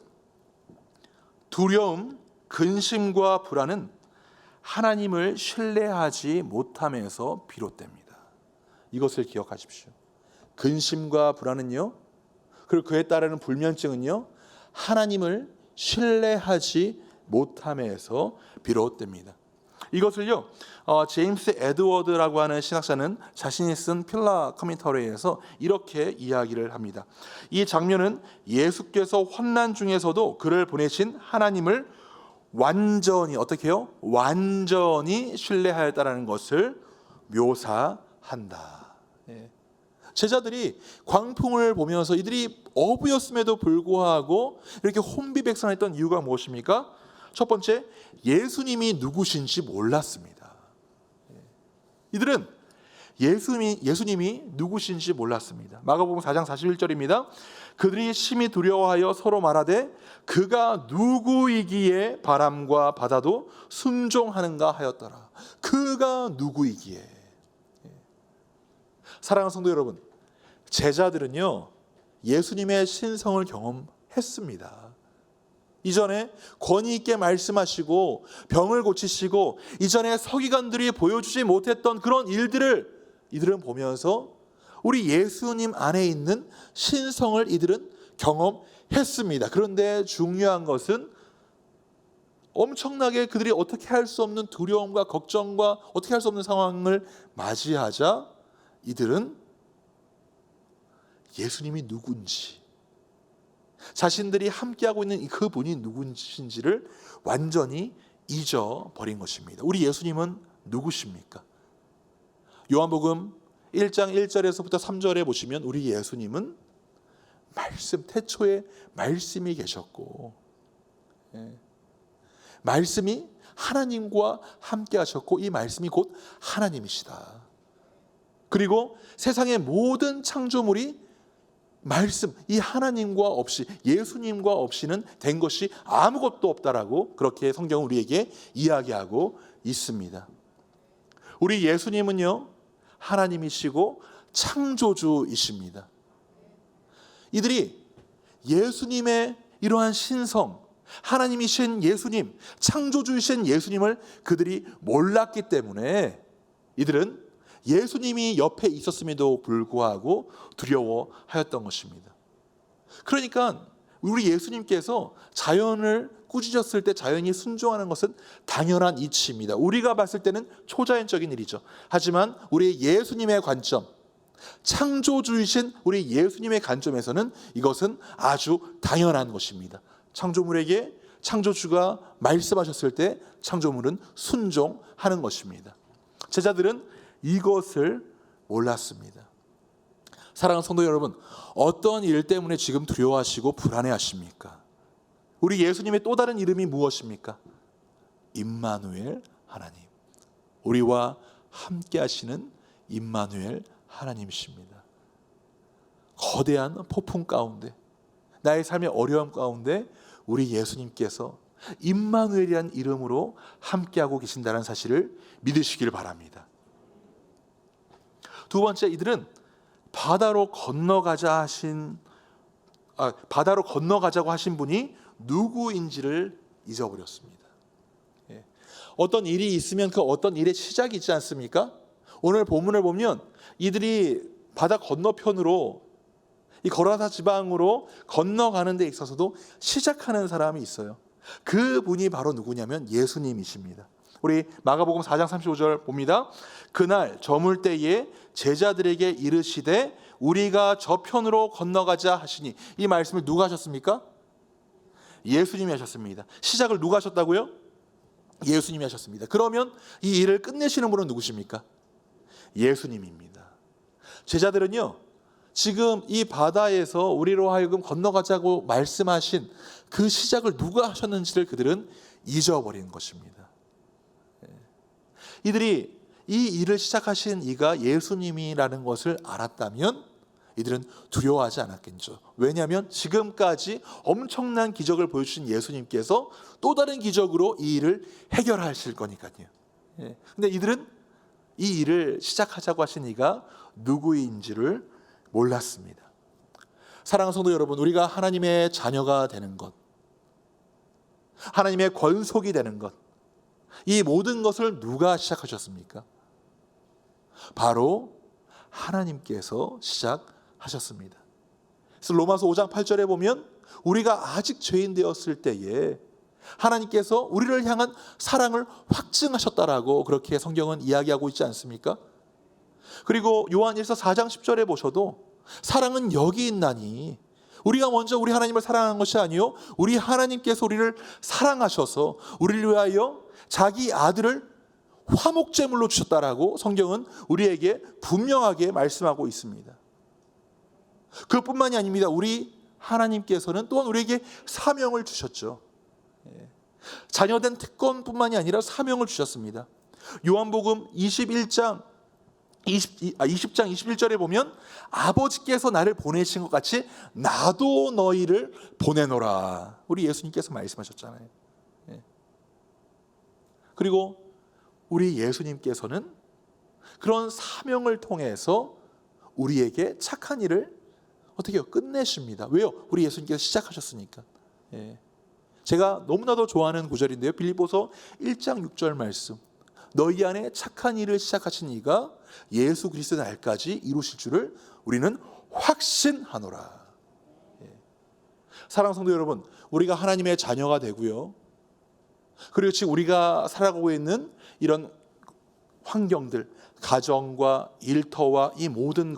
Speaker 1: 두려움, 근심과 불안은 하나님을 신뢰하지 못함에서 비롯됩니다. 이것을 기억하십시오. 근심과 불안은요, 그리고 그에 따르는 불면증은요, 하나님을 신뢰하지 못함에서 비롯됩니다. 이것을요, 제임스 에드워드라고 하는 신학자는 자신이 쓴 필라 커멘터리에서 이렇게 이야기를 합니다. 이 장면은 예수께서 환난 중에서도 그를 보내신 하나님을 완전히 어떻게 해요? 완전히 신뢰하였다라는 것을 묘사한다. 제자들이 광풍을 보면서 이들이 어부였음에도 불구하고 이렇게 혼비백산했던 이유가 무엇입니까? 첫 번째, 예수님이 누구신지 몰랐습니다. 이들은 예수님이 누구신지 몰랐습니다. 마가복음 4장 41절입니다. 그들이 심히 두려워하여 서로 말하되 그가 누구이기에 바람과 바다도 순종하는가 하였더라. 그가 누구이기에. 사랑하는 성도 여러분, 제자들은요, 예수님의 신성을 경험했습니다. 이전에 권위 있게 말씀하시고 병을 고치시고 이전에 서기관들이 보여주지 못했던 그런 일들을 이들은 보면서 우리 예수님 안에 있는 신성을 이들은 경험했습니다. 그런데 중요한 것은 엄청나게 그들이 어떻게 할 수 없는 두려움과 걱정과 어떻게 할 수 없는 상황을 맞이하자 이들은 예수님이 누군지, 자신들이 함께하고 있는 그분이 누구신지를 완전히 잊어버린 것입니다. 우리 예수님은 누구십니까? 요한복음 1장 1절에서부터 3절에 보시면 우리 예수님은 말씀, 태초에 말씀이 계셨고, 말씀이 하나님과 함께 하셨고 이 말씀이 곧 하나님이시다. 그리고 세상의 모든 창조물이 말씀, 이 하나님과 없이, 예수님과 없이는 된 것이 아무것도 없다라고 그렇게 성경은 우리에게 이야기하고 있습니다. 우리 예수님은요, 하나님이시고 창조주이십니다. 이들이 예수님의 이러한 신성, 하나님이신 예수님, 창조주이신 예수님을 그들이 몰랐기 때문에 이들은 예수님이 옆에 있었음에도 불구하고 두려워하였던 것입니다. 그러니까 우리 예수님께서 자연을 꾸짖었을 때 자연이 순종하는 것은 당연한 이치입니다. 우리가 봤을 때는 초자연적인 일이죠. 하지만 우리 예수님의 관점, 창조주이신 우리 예수님의 관점에서는 이것은 아주 당연한 것입니다. 창조물에게 창조주가 말씀하셨을 때 창조물은 순종하는 것입니다. 제자들은 이것을 몰랐습니다. 사랑하는 성도 여러분, 어떤 일 때문에 지금 두려워하시고 불안해하십니까? 우리 예수님의 또 다른 이름이 무엇입니까? 임마누엘 하나님, 우리와 함께 하시는 임마누엘 하나님이십니다. 거대한 폭풍 가운데, 나의 삶의 어려움 가운데 우리 예수님께서 임마누엘이라는 이름으로 함께하고 계신다는 사실을 믿으시길 바랍니다. 두 번째, 이들은 바다로 건너가자고 하신 분이 누구인지를 잊어버렸습니다. 어떤 일이 있으면 그 어떤 일의 시작이 있지 않습니까? 오늘 본문을 보면 이들이 바다 건너편으로, 이 거라사 지방으로 건너가는 데 있어서도 시작하는 사람이 있어요. 그분이 바로 누구냐면 예수님이십니다. 우리 마가복음 4장 35절 봅니다. 그날 저물 때에 제자들에게 이르시되 우리가 저편으로 건너가자 하시니, 이 말씀을 누가 하셨습니까? 예수님이 하셨습니다. 시작을 누가 하셨다고요? 예수님이 하셨습니다. 그러면 이 일을 끝내시는 분은 누구십니까? 예수님입니다. 제자들은요, 지금 이 바다에서 우리로 하여금 건너가자고 말씀하신 그 시작을 누가 하셨는지를 그들은 잊어버린 것입니다. 이들이 이 일을 시작하신 이가 예수님이라는 것을 알았다면 이들은 두려워하지 않았겠죠. 왜냐하면 지금까지 엄청난 기적을 보여주신 예수님께서 또 다른 기적으로 이 일을 해결하실 거니까요. 근데 이들은 이 일을 시작하자고 하신 이가 누구인지를 몰랐습니다. 사랑하는 성도 여러분, 우리가 하나님의 자녀가 되는 것, 하나님의 권속이 되는 것, 이 모든 것을 누가 시작하셨습니까? 바로 하나님께서 시작하셨습니다. 그래서 로마서 5장 8절에 보면 우리가 아직 죄인 되었을 때에 하나님께서 우리를 향한 사랑을 확증하셨다라고 그렇게 성경은 이야기하고 있지 않습니까? 그리고 요한일서 4장 10절에 보셔도 사랑은 여기 있나니, 우리가 먼저 우리 하나님을 사랑한 것이 아니요 우리 하나님께서 우리를 사랑하셔서 우리를 위하여 자기 아들을 화목제물로 주셨다라고 성경은 우리에게 분명하게 말씀하고 있습니다. 그뿐만이 아닙니다. 우리 하나님께서는 또한 우리에게 사명을 주셨죠. 자녀된 특권뿐만이 아니라 사명을 주셨습니다. 요한복음 20장 21절에 보면 아버지께서 나를 보내신 것 같이 나도 너희를 보내노라. 우리 예수님께서 말씀하셨잖아요. 그리고 우리 예수님께서는 그런 사명을 통해서 우리에게 착한 일을 어떻게 해요? 끝내십니다. 왜요? 우리 예수님께서 시작하셨으니까. 제가 너무나도 좋아하는 구절인데요. 빌립보서 1장 6절 말씀. 너희 안에 착한 일을 시작하신 이가 예수 그리스도의 날까지 이루실 줄을 우리는 확신하노라. 사랑하는 성도 여러분, 우리가 하나님의 자녀가 되고요, 그리고 지금 우리가 살아가고 있는 이런 환경들, 가정과 일터와 이 모든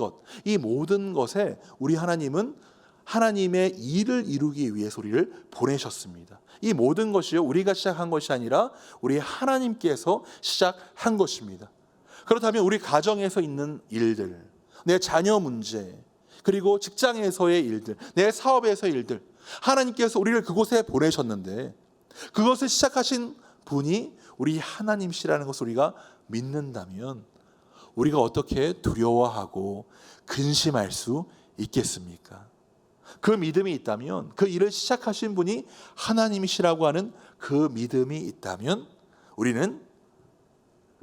Speaker 1: 것에 우리 하나님은 하나님의 일을 이루기 위해서 우리를 보내셨습니다. 이 모든 것이요 우리가 시작한 것이 아니라 우리 하나님께서 시작한 것입니다. 그렇다면 우리 가정에서 있는 일들, 내 자녀 문제, 그리고 직장에서의 일들, 내 사업에서의 일들, 하나님께서 우리를 그곳에 보내셨는데 그것을 시작하신 분이 우리 하나님이시라는 것을 우리가 믿는다면 우리가 어떻게 두려워하고 근심할 수 있겠습니까? 그 믿음이 있다면, 그 일을 시작하신 분이 하나님이시라고 하는 그 믿음이 있다면 우리는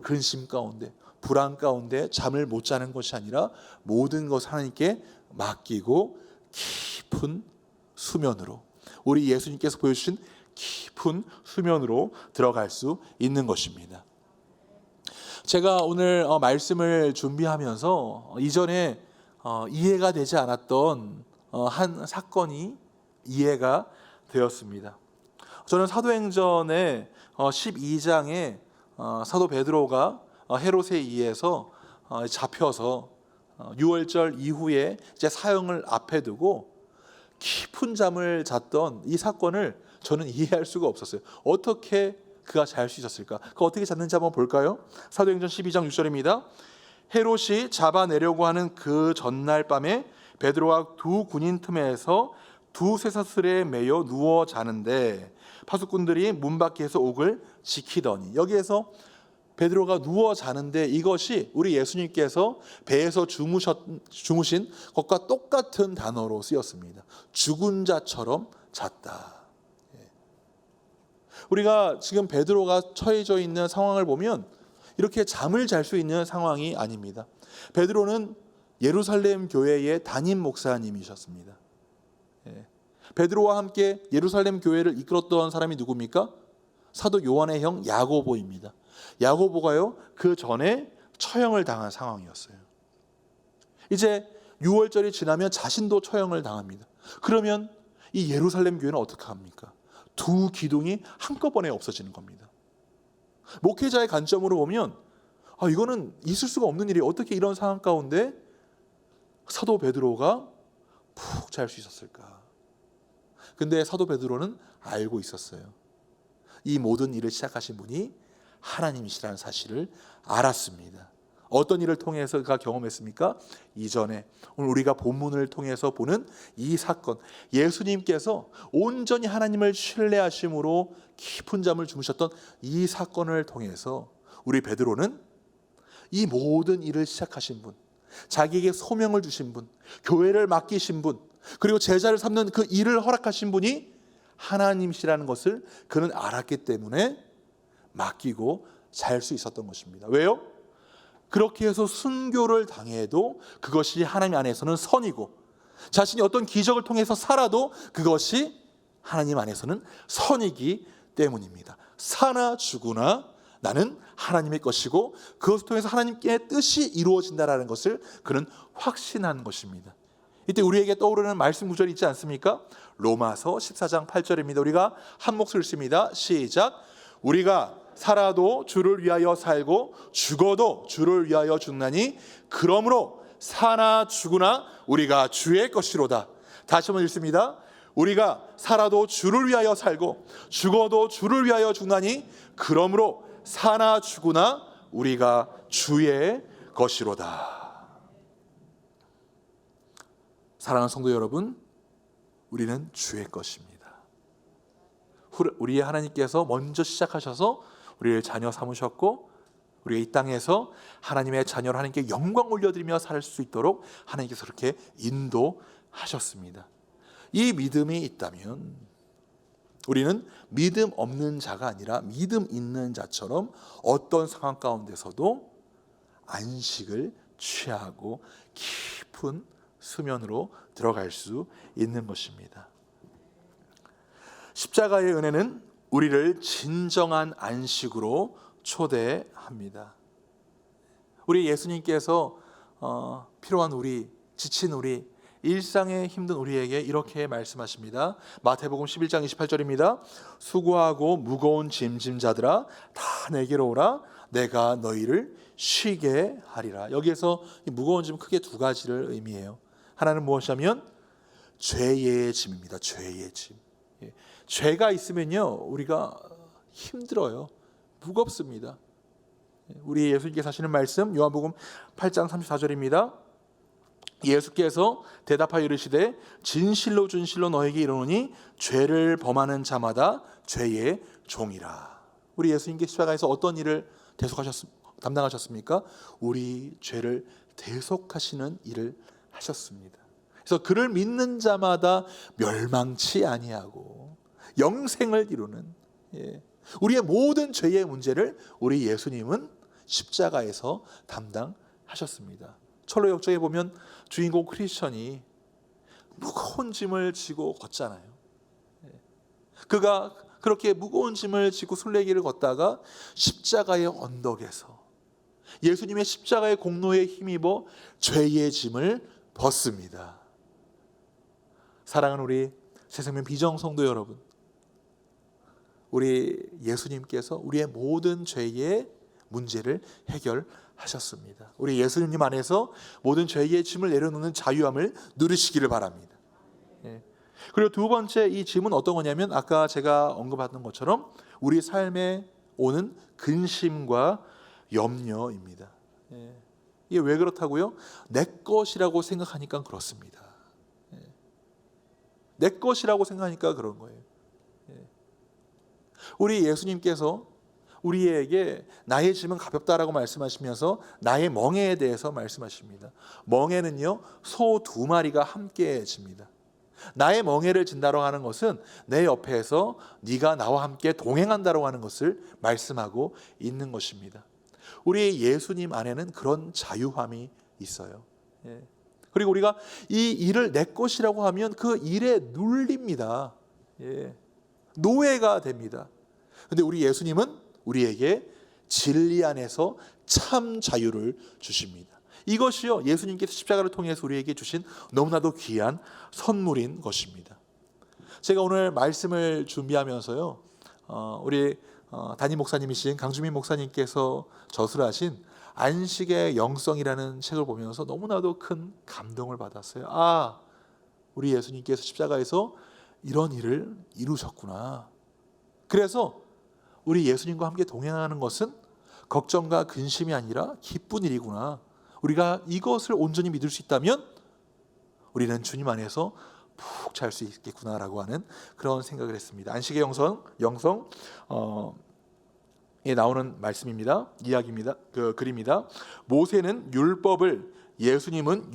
Speaker 1: 근심 가운데, 불안 가운데 잠을 못 자는 것이 아니라 모든 것을 하나님께 맡기고 깊은 수면으로, 우리 예수님께서 보여주신 깊은 수면으로 들어갈 수 있는 것입니다. 제가 오늘 말씀을 준비하면서 이전에 이해가 되지 않았던 한 사건이 이해가 되었습니다. 저는 사도행전의 12장에 사도 베드로가 헤롯에 의해서 잡혀서 유월절 이후에 이제 사형을 앞에 두고 깊은 잠을 잤던 이 사건을 저는 이해할 수가 없었어요. 어떻게 그가 잘 수 있었을까? 그 어떻게 잤는지 한번 볼까요? 사도행전 12장 6절입니다. 헤롯이 잡아내려고 하는 그 전날 밤에 베드로와 두 군인 틈에서 두 쇠사슬에 매여 누워 자는데 파수꾼들이 문 밖에서 옥을 지키더니, 여기에서 베드로가 누워 자는데 이것이 우리 예수님께서 배에서 주무신 것과 똑같은 단어로 쓰였습니다. 죽은 자처럼 잤다. 우리가 지금 베드로가 처해져 있는 상황을 보면 이렇게 잠을 잘 수 있는 상황이 아닙니다. 베드로는 예루살렘 교회의 담임 목사님이셨습니다. 베드로와 함께 예루살렘 교회를 이끌었던 사람이 누굽니까? 사도 요한의 형 야고보입니다. 야고보가요, 그 전에 처형을 당한 상황이었어요. 이제 6월절이 지나면 자신도 처형을 당합니다. 그러면 이 예루살렘 교회는 어떻게 합니까? 두 기둥이 한꺼번에 없어지는 겁니다. 목회자의 관점으로 보면 이거는 있을 수가 없는 일이에요. 어떻게 이런 상황 가운데 사도 베드로가 푹 잘 수 있었을까? 근데 사도 베드로는 알고 있었어요. 이 모든 일을 시작하신 분이 하나님이시라는 사실을 알았습니다. 어떤 일을 통해서 그가 경험했습니까? 이전에 오늘 우리가 본문을 통해서 보는 이 사건, 예수님께서 온전히 하나님을 신뢰하심으로 깊은 잠을 주무셨던 이 사건을 통해서 우리 베드로는 이 모든 일을 시작하신 분, 자기에게 소명을 주신 분, 교회를 맡기신 분, 그리고 제자를 삼는 그 일을 허락하신 분이 하나님이시라는 것을 그는 알았기 때문에 맡기고 잘 수 있었던 것입니다. 왜요? 그렇게 해서 순교를 당해도 그것이 하나님 안에서는 선이고, 자신이 어떤 기적을 통해서 살아도 그것이 하나님 안에서는 선이기 때문입니다. 사나 죽으나 나는 하나님의 것이고 그것을 통해서 하나님께 뜻이 이루어진다는 것을 그는 확신한 것입니다. 이때 우리에게 떠오르는 말씀 구절이 있지 않습니까? 로마서 14장 8절입니다. 우리가 한 목소리를 씁니다. 시작. 우리가 살아도 주를 위하여 살고 죽어도 주를 위하여 죽나니 그러므로 사나 죽으나 우리가 주의 것이로다. 다시 한번 읽습니다. 우리가 살아도 주를 위하여 살고 죽어도 주를 위하여 죽나니 그러므로 사나 죽으나 우리가 주의 것이로다. 사랑하는 성도 여러분, 우리는 주의 것입니다. 우리의 하나님께서 먼저 시작하셔서 우리를 자녀 삼으셨고, 우리가 이 땅에서 하나님의 자녀로 하나님께 영광 올려드리며 살 수 있도록 하나님께서 그렇게 인도하셨습니다. 이 믿음이 있다면 우리는 믿음 없는 자가 아니라 믿음 있는 자처럼 어떤 상황 가운데서도 안식을 취하고 깊은 수면으로 들어갈 수 있는 것입니다. 십자가의 은혜는 우리를 진정한 안식으로 초대합니다. 우리 예수님께서 필요한 우리, 지친 우리, 일상에 힘든 우리에게 이렇게 말씀하십니다. 마태복음 11장 28절입니다. 수고하고 무거운 짐진 자들아 다 내게로 오라. 내가 너희를 쉬게 하리라. 여기에서 이 무거운 짐 크게 두 가지를 의미해요. 하나는 무엇이냐면 죄의 짐입니다. 죄의 짐. 죄가 있으면요 우리가 힘들어요. 무겁습니다. 우리 예수님께서 하시는 말씀 요한복음 8장 34절입니다. 예수께서 대답하여 이르시되 진실로 진실로 너에게 이르노니 죄를 범하는 자마다 죄의 종이라. 우리 예수님께서 십자가에서 어떤 일을 담당하셨습니까? 우리 죄를 대속하시는 일을 하셨습니다. 그래서 그를 믿는 자마다 멸망치 아니하고 영생을 이루는, 우리의 모든 죄의 문제를 우리 예수님은 십자가에서 담당하셨습니다. 철로 역정에 보면 주인공 크리스천이 무거운 짐을 지고 걷잖아요. 그가 그렇게 무거운 짐을 지고 순례길을 걷다가 십자가의 언덕에서 예수님의 십자가의 공로에 힘입어 죄의 짐을 벗습니다. 사랑하는 우리 새생명 비정성도 여러분, 우리 예수님께서 우리의 모든 죄의 문제를 해결하셨습니다. 우리 예수님 안에서 모든 죄의 짐을 내려놓는 자유함을 누리시기를 바랍니다. 그리고 두 번째 이 짐은 어떤 거냐면 아까 제가 언급했던 것처럼 우리 삶에 오는 근심과 염려입니다. 이게 왜 그렇다고요? 내 것이라고 생각하니까 그렇습니다. 내 것이라고 생각하니까 그런 거예요. 우리 예수님께서 우리에게 나의 짐은 가볍다라고 말씀하시면서 나의 멍에에 대해서 말씀하십니다. 멍에는요 소 2마리가 함께 집니다. 나의 멍에를 진다고 하는 것은 내 옆에서 네가 나와 함께 동행한다고 하는 것을 말씀하고 있는 것입니다. 우리 예수님 안에는 그런 자유함이 있어요. 그리고 우리가 이 일을 내 것이라고 하면 그 일에 눌립니다. 노예가 됩니다. 그런데 우리 예수님은 우리에게 진리 안에서 참 자유를 주십니다. 이것이요 예수님께서 십자가를 통해서 우리에게 주신 너무나도 귀한 선물인 것입니다. 제가 오늘 말씀을 준비하면서요 우리 담임 목사님이신 강주민 목사님께서 저술하신 안식의 영성이라는 책을 보면서 너무나도 큰 감동을 받았어요. 아, 우리 예수님께서 십자가에서 이런 일을 이루셨구나. 그래서 우리 예수님과 함께 동행하는 것은 걱정과 근심이 아니라 기쁜 일이구나. 우리가 이것을 온전히 믿을 수 있다면 우리는 주님 안에서 푹 잘 수 있겠구나라고 하는 그런 생각을 했습니다. 안식의 영성에 나오는 말씀입니다. 이야기입니다. 그 글입니다. 모세는 율법을, 예수님은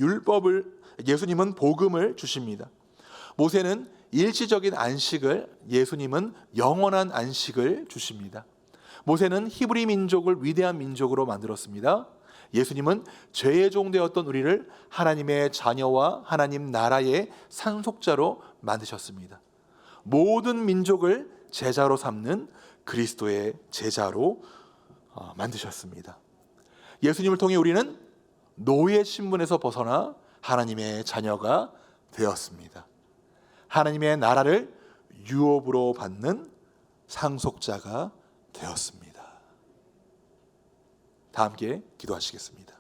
Speaker 1: 복음을 주십니다. 모세는 일시적인 안식을, 예수님은 영원한 안식을 주십니다. 모세는 히브리 민족을 위대한 민족으로 만들었습니다. 예수님은 죄의 종 되었던 우리를 하나님의 자녀와 하나님 나라의 상속자로 만드셨습니다. 모든 민족을 제자로 삼는 그리스도의 제자로 만드셨습니다. 예수님을 통해 우리는 노예 신분에서 벗어나 하나님의 자녀가 되었습니다. 하나님의 나라를 유업으로 받는 상속자가 되었습니다. 다 함께 기도하시겠습니다.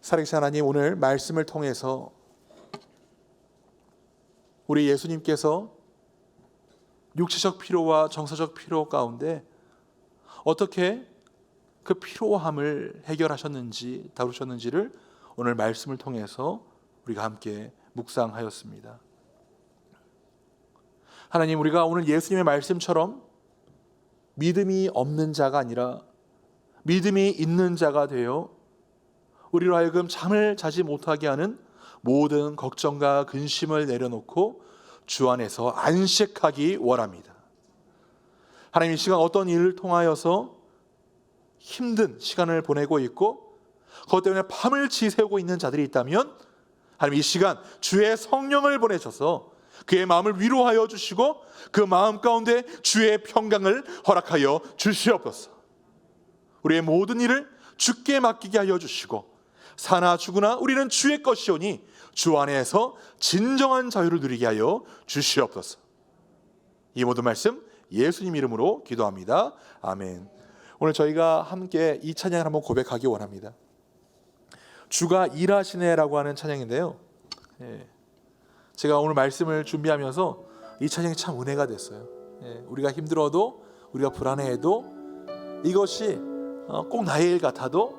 Speaker 1: 살아계신 하나님, 오늘 말씀을 통해서 우리 예수님께서 육체적 필요와 정서적 필요 가운데 어떻게 그 필요함을 해결하셨는지, 다루셨는지를 오늘 말씀을 통해서 우리가 함께 묵상하였습니다. 하나님, 우리가 오늘 예수님의 말씀처럼 믿음이 없는 자가 아니라 믿음이 있는 자가 되어 우리로 하여금 잠을 자지 못하게 하는 모든 걱정과 근심을 내려놓고 주 안에서 안식하기 원합니다. 하나님, 이 시간 어떤 일을 통하여서 힘든 시간을 보내고 있고 그것 때문에 밤을 지새우고 있는 자들이 있다면 하나님, 이 시간 주의 성령을 보내셔서 그의 마음을 위로하여 주시고 그 마음 가운데 주의 평강을 허락하여 주시옵소서. 우리의 모든 일을 주께 맡기게 하여 주시고 사나 죽으나 우리는 주의 것이오니 주 안에서 진정한 자유를 누리게 하여 주시옵소서. 이 모든 말씀 예수님 이름으로 기도합니다. 아멘. 오늘 저희가 함께 이 찬양을 한번 고백하기 원합니다. 주가 일하시네라고 하는 찬양인데요, 제가 오늘 말씀을 준비하면서 이 찬양이 참 은혜가 됐어요. 우리가 힘들어도, 우리가 불안해해도, 이것이 꼭 나의 일 같아도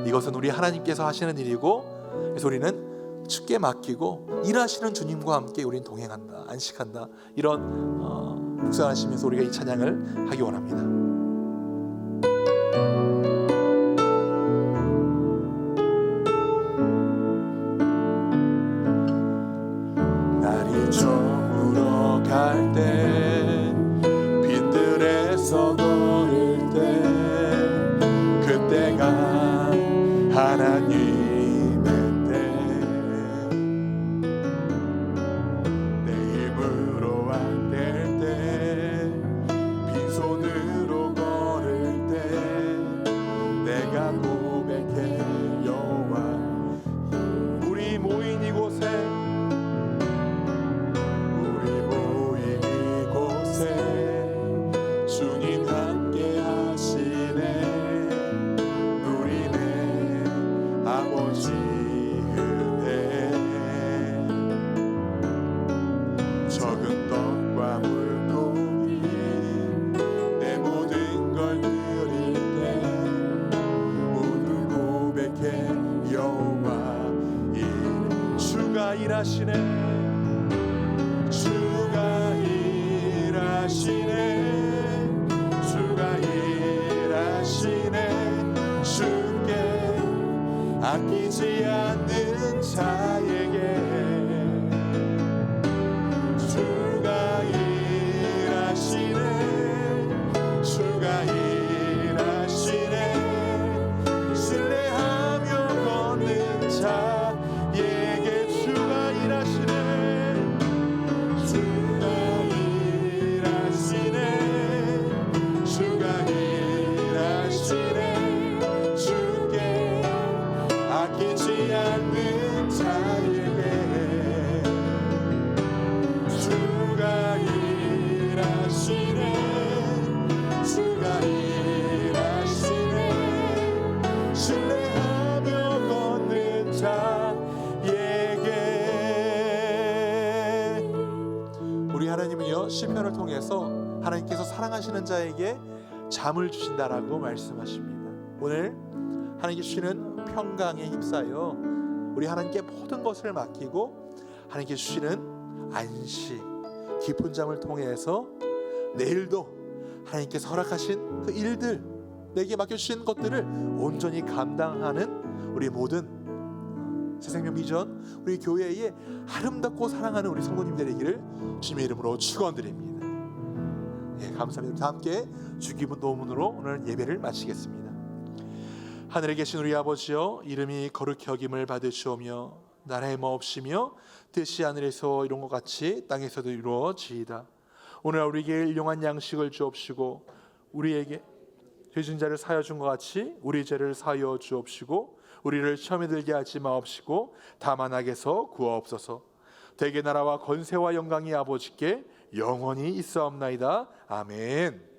Speaker 1: 이것은 우리 하나님께서 하시는 일이고, 그래서 우리는 주께 맡기고 일하시는 주님과 함께 우리는 동행한다, 안식한다, 이런 묵상하시면서 우리가 이 찬양을 하기 원합니다. 날이 저물어 갈 때, 빈들에서 걸을 때, 그때가 하나님의 때, 내 힘으로 안 될 때, 빈손으로 걸을 때, 내가 고백해 여호와. 우리 모인 이곳에, 주님 함께 하시네. 누리네 아버지 은혜. 적은 떡과 물고기 내 모든 걸 드릴 때, 오늘 고백해 여호와 일. 주가 일하시네. 주가 일하시네. 주가 일하시네. 주께 아끼지 않는 자에게. 주가 일하시네. 주가 일하시네. 신뢰하며 걷는 자에게 주가 일하시네. 아끼지 않는 자에게. 주가 일하시네. 주가 일하시네. 신뢰하며 걷는 자에게. 우리 하나님은요, 시편을 통해서 하나님께서 사랑하시는 자에게 잠을 주신다라고 말씀하십니다. 오늘 하나님께 주시는 평강에 힘싸여 우리 하나님께 모든 것을 맡기고 하나님께 주시는 안식, 깊은 잠을 통해서 내일도 하나님께서 허락하신 그 일들, 내게 맡겨주신 것들을 온전히 감당하는 우리 모든 새생명 비전, 우리 교회의 아름답고 사랑하는 우리 성도님 되기를 주님의 이름으로 축원드립니다. 감사합니다. 함께 주기분 도문으로 오늘 예배를 마치겠습니다. 하늘에 계신 우리 아버지여, 이름이 거룩히 여김을 받으시오며 나라의 마옵시며 뜻이 하늘에서 이룬 것 같이 땅에서도 이루어지이다. 오늘 우리에게 일용한 양식을 주옵시고 우리에게 죄진 자를 사하여 준 것 같이 우리 죄를 사하여 주옵시고 우리를 시험에 들게 하지 마옵시고 다만 악에서 구하옵소서. 대개 나라와 권세와 영광이 아버지께 영원히 있사옵나이다. 아멘.